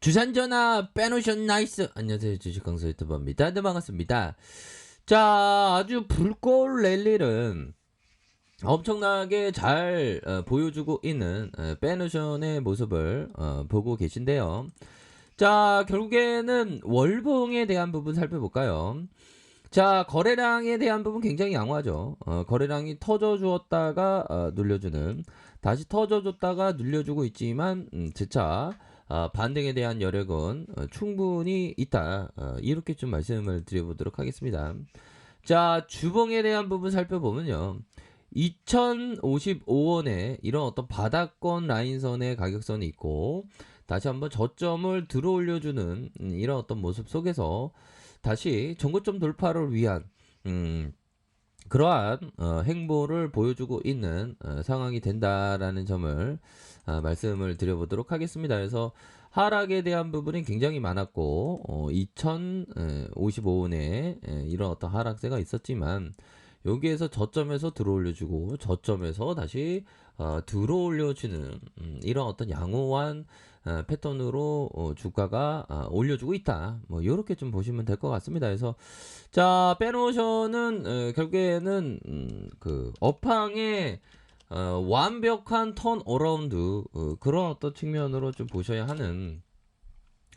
주산전화 빼놓으션 나이스. 안녕하세요, 주식강사 유튜버입니다. 네, 반갑습니다. 자, 아주 불꽃 랠리는 엄청나게 잘 보여주고 있는 빼놓으션의 모습을 보고 계신데요. 자, 결국에는 월봉에 대한 부분 살펴볼까요? 자, 거래량에 대한 부분 굉장히 양호하죠. 거래량이 터져주었다가 눌려주는, 다시 터져줬다가 눌려주고 있지만 재차 반등에 대한 여력은 충분히 있다. 이렇게 좀 말씀을 드려보도록 하겠습니다. 자, 주봉에 대한 부분 살펴보면요. 2055원에 이런 어떤 바닥권 라인선의 가격선이 있고, 다시 한번 저점을 들어 올려주는 이런 어떤 모습 속에서 다시 전고점 돌파를 위한 그러한 행보를 보여주고 있는 상황이 된다라는 점을 말씀을 드려보도록 하겠습니다. 그래서 하락에 대한 부분이 굉장히 많았고 2055원에 이런 어떤 하락세가 있었지만 여기에서 저점에서 들어올려주고 저점에서 다시 들어올려주는 이런 어떤 양호한 패턴으로 주가가 올려주고 있다. 뭐 이렇게 좀 보시면 될 것 같습니다. 그래서 자, 빼놓으셔는 결국에는 그 업황의 완벽한 턴 어라운드 그런 어떤 측면으로 좀 보셔야 하는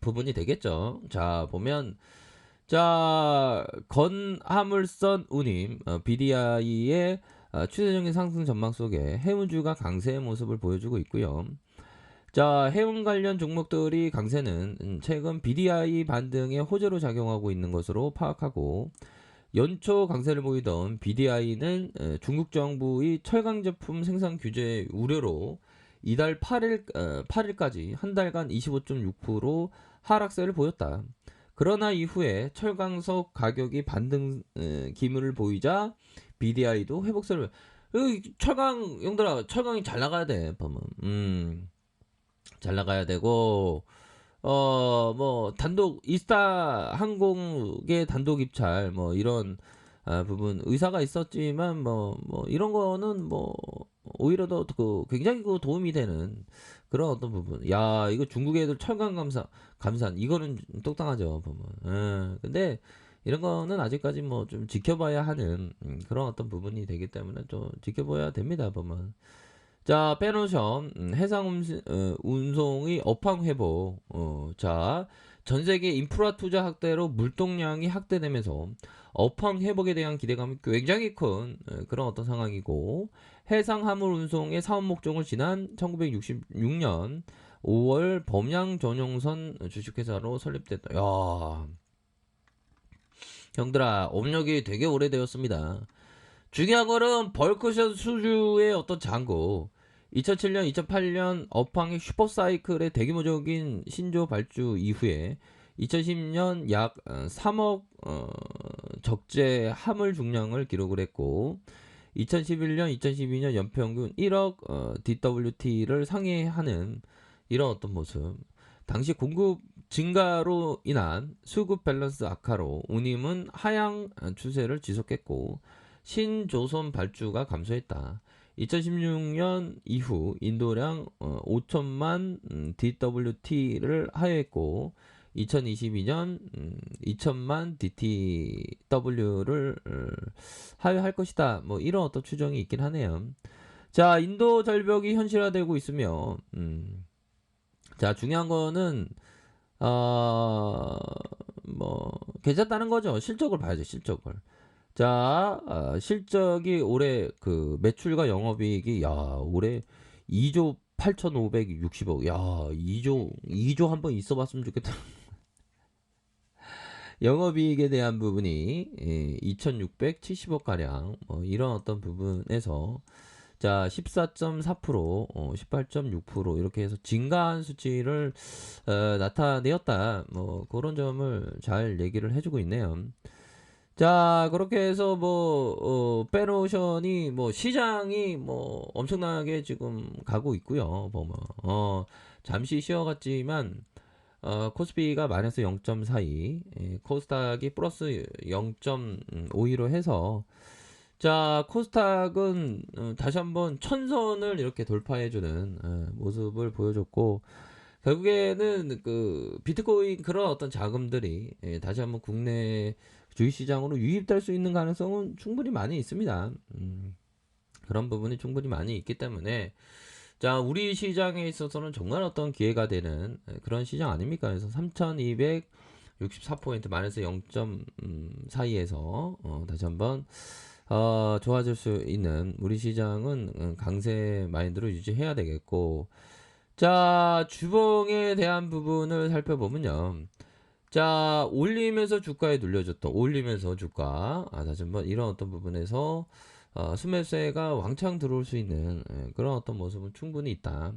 부분이 되겠죠. 자, 보면 자, 건화물선 운임 BDI의 추세적인 상승 전망 속에 해운주가 강세의 모습을 보여주고 있고요. 자, 해운 관련 종목들이 강세는 최근 BDI 반등의 호재로 작용하고 있는 것으로 파악하고, 연초 강세를 보이던 BDI는 중국 정부의 철강 제품 생산 규제 우려로 이달 8일까지 한 달간 25.6% 하락세를 보였다. 그러나 이후에 철강석 가격이 반등 기미를 보이자 BDI도 회복세를. 철강 형들아, 철강이 잘 나가야 돼. 보면 잘 나가야 되고 뭐 단독 이스타 항공의 단독 입찰 뭐 이런 부분 의사가 있었지만 뭐 이런 거는 뭐 오히려 더 그 굉장히 그 도움이 되는 그런 어떤 부분. 야, 이거 중국 애들 철강 감산 이거는 똑당하죠 보면. 근데 이런 거는 아직까지 뭐 좀 지켜봐야 하는 그런 어떤 부분이 되기 때문에 좀 지켜봐야 됩니다 보면. 자, 빼놓으션 해상 운송의 업황 회복. 자, 전 세계 인프라 투자 확대로 물동량이 확대되면서 업황 회복에 대한 기대감이 굉장히 큰 그런 어떤 상황이고, 해상 화물 운송의 사업 목적을 지난 1966년 5월 범양 전용선 주식회사로 설립됐다. 야, 형들아, 업력이 되게 오래되었습니다. 중요한 거는 벌크샷 수주의 어떤 잔고, 2007년, 2008년 업황의 슈퍼사이클의 대규모적인 신조 발주 이후에 2010년 약 3억 적재 화물 중량을 기록을 했고, 2011년, 2012년 연평균 1억 DWT를 상회하는 이런 어떤 모습. 당시 공급 증가로 인한 수급 밸런스 악화로 운임은 하향 추세를 지속했고, 신조선 발주가 감소했다. 2016년 이후 인도량 5천만 DWT를 하회했고, 2022년 2천만 DTW를 하회할 것이다. 뭐 이런 어떤 추정이 있긴 하네요. 자, 인도 절벽이 현실화되고 있으며, 자, 중요한 거는 뭐 괜찮다는 거죠. 실적을 봐야죠. 실적을. 자, 실적이 올해 그 매출과 영업이익이 올해 2조 8,560억. 야, 2조 한번 있어봤으면 좋겠다. 영업이익에 대한 부분이 2,670억 가량 이런 어떤 부분에서 자 14.4%, 18.6% 이렇게 해서 증가한 수치를 나타내었다. 뭐 그런 점을 잘 얘기를 해주고 있네요. 자, 그렇게 해서 빼놓으션이 시장이 엄청나게 지금 가고 있고요. 보면 잠시 쉬어갔지만 코스피가 마이너스 0.42, 코스닥이 플러스 0.52로 해서 자, 코스닥은 다시 한번 천선을 이렇게 돌파해주는 모습을 보여줬고, 결국에는 그 비트코인 그런 어떤 자금들이 다시 한번 국내 주식시장으로 유입될 수 있는 가능성은 충분히 많이 있습니다. 그런 부분이 충분히 많이 있기 때문에 자, 우리 시장에 있어서는 정말 어떤 기회가 되는 그런 시장 아닙니까? 그래서 3264포인트 마이너스 0점 사이에서 다시 한번 좋아질 수 있는 우리 시장은 강세 마인드로 유지해야 되겠고, 자, 주봉에 대한 부분을 살펴보면요. 자, 올리면서 주가에 눌려줬던, 올리면서 주가, 다시 한번 이런 어떤 부분에서 수매세가 왕창 들어올 수 있는 그런 어떤 모습은 충분히 있다.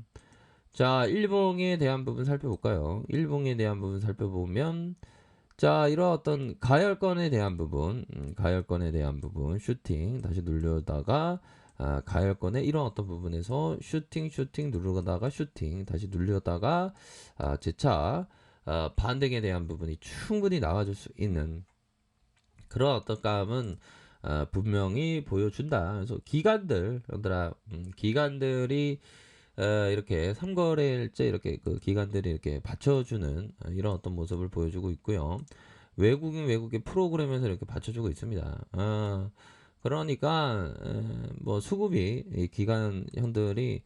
자, 일봉에 대한 부분 살펴볼까요? 일봉에 대한 부분 살펴보면, 자, 이런 어떤 가열권에 대한 부분, 가열권에 대한 부분, 슈팅, 다시 눌려다가, 가열권의 이런 어떤 부분에서 슈팅 누르다가 슈팅, 다시 눌려다가, 재차, 반등에 대한 부분이 충분히 나와줄 수 있는 그런 어떤 감은 분명히 보여준다. 그래서 기관들, 얘들아, 기관들이 이렇게 삼거래일째 이렇게 그 기관들이 이렇게 받쳐주는 이런 어떤 모습을 보여주고 있고요. 외국의 프로그램에서 이렇게 받쳐주고 있습니다. 그러니까 뭐 수급이 이 기관 형들이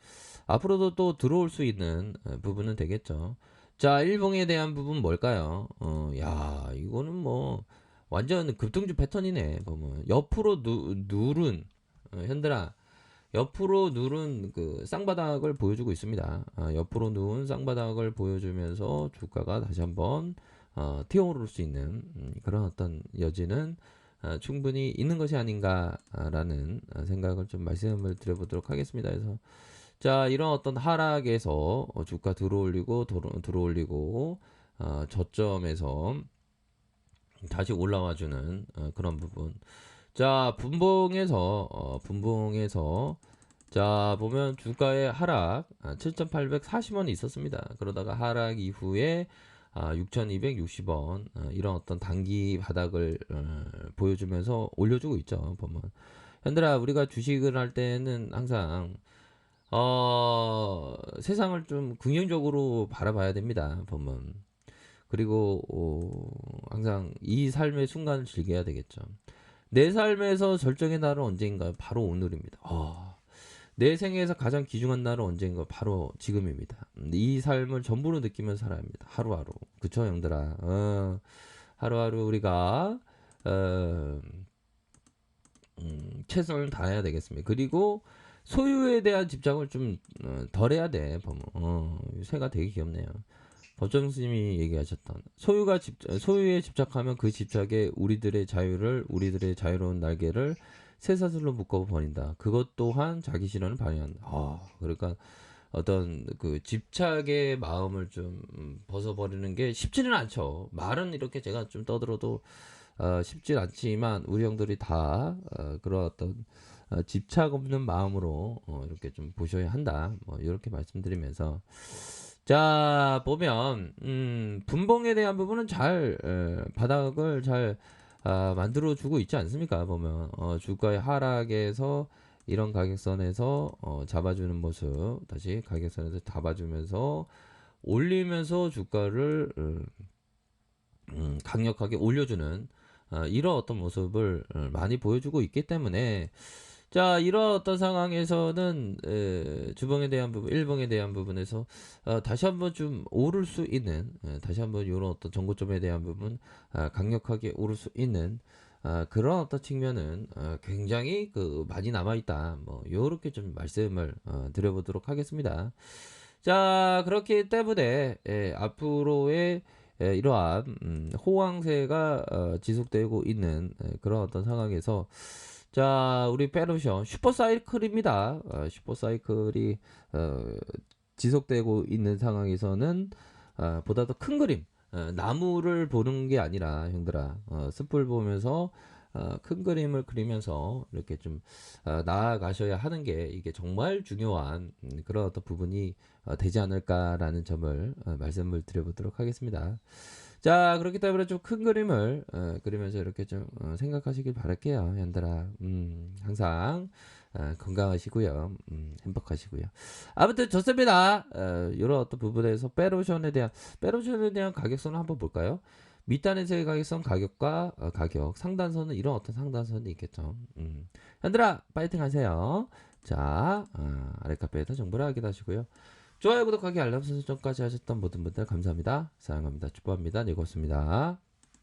앞으로도 또 들어올 수 있는 부분은 되겠죠. 자, 일봉에 대한 부분 뭘까요? 야, 이거는 뭐 완전 급등주 패턴이네. 보면 옆으로 누른 현들아 옆으로 누른 그 쌍바닥을 보여주고 있습니다. 옆으로 누운 쌍바닥을 보여주면서 주가가 다시 한번 튀어오를 수 있는 그런 어떤 여지는 충분히 있는 것이 아닌가라는 생각을 좀 말씀을 드려보도록 하겠습니다. 그래서 자, 이런 어떤 하락에서 주가 들어올리고 저점에서 다시 올라와주는 그런 부분. 자, 분봉에서 자, 보면 주가의 하락 7,840원이 있었습니다. 그러다가 하락 이후에 6,260원 이런 어떤 단기 바닥을 보여주면서 올려주고 있죠. 보면 현들아, 우리가 주식을 할 때는 항상 세상을 좀 긍정적으로 바라봐야 됩니다. 보면 그리고 항상 이 삶의 순간을 즐겨야 되겠죠. 내 삶에서 절정의 날은 언제인가요? 바로 오늘입니다. 내 생에서 가장 귀중한 날은 언제인가? 바로 지금입니다. 이 삶을 전부로 느끼면서 살아야 합니다. 하루하루. 그쵸, 형들아? 하루하루 우리가 어, 최선을 다해야 되겠습니다. 그리고 소유에 대한 집착을 좀 덜 해야 돼. 보면 새가 되게 귀엽네요. 법정 스님이 얘기하셨던 소유에 집착하면 그 집착에 우리들의 자유로운 날개를 쇠사슬로 묶어 버린다. 그것 또한 자기 실현을 발휘한다. 그러니까 어떤 그 집착의 마음을 좀 벗어버리는 게 쉽지는 않죠. 말은 이렇게 제가 좀 떠들어도 쉽진 않지만 우리 형들이 다 그런 어떤 집착 없는 마음으로 이렇게 좀 보셔야 한다. 뭐 이렇게 말씀드리면서 자, 보면 분봉에 대한 부분은 잘 바닥을 잘 만들어 주고 있지 않습니까? 보면 주가의 하락에서 이런 가격선에서 잡아주는 모습, 다시 가격선에서 잡아주면서 올리면서 주가를 강력하게 올려주는 이런 어떤 모습을 많이 보여주고 있기 때문에 자, 이런 어떤 상황에서는 주봉에 대한 부분, 일봉에 대한 부분에서 다시 한번 좀 오를 수 있는, 다시 한번 이런 어떤 정고점에 대한 부분 강력하게 오를 수 있는 그런 어떤 측면은 굉장히 그 많이 남아 있다. 뭐 요렇게 좀 말씀을 드려보도록 하겠습니다. 자, 그렇기 때문에 앞으로의 이러한 호황세가 지속되고 있는 그런 어떤 상황에서 자, 우리 페르션 슈퍼사이클입니다. 슈퍼사이클이 지속되고 있는 상황에서는 보다 더 큰 그림, 나무를 보는 게 아니라 형들아, 숲을 보면서 큰 그림을 그리면서 이렇게 좀 나아가셔야 하는 게 이게 정말 중요한 그런 어떤 부분이 되지 않을까라는 점을 말씀을 드려보도록 하겠습니다. 자, 그렇기 때문에 좀 큰 그림을 그리면서 이렇게 좀 생각하시길 바랄게요, 현들아. 항상 건강하시고요. 행복하시고요. 아무튼 좋습니다. 이런 어떤 부분에서 빼로션에 대한 가격선을 한번 볼까요? 밑단에서의 가격선 가격과 가격 상단선은 이런 어떤 상단선이 있겠죠. 현들아 파이팅 하세요. 자, 아래카페에서 정보를 확인하시고요. 좋아요, 구독하기, 알람 설정까지 하셨던 모든 분들 감사합니다. 사랑합니다. 축복합니다. 네, 고맙습니다.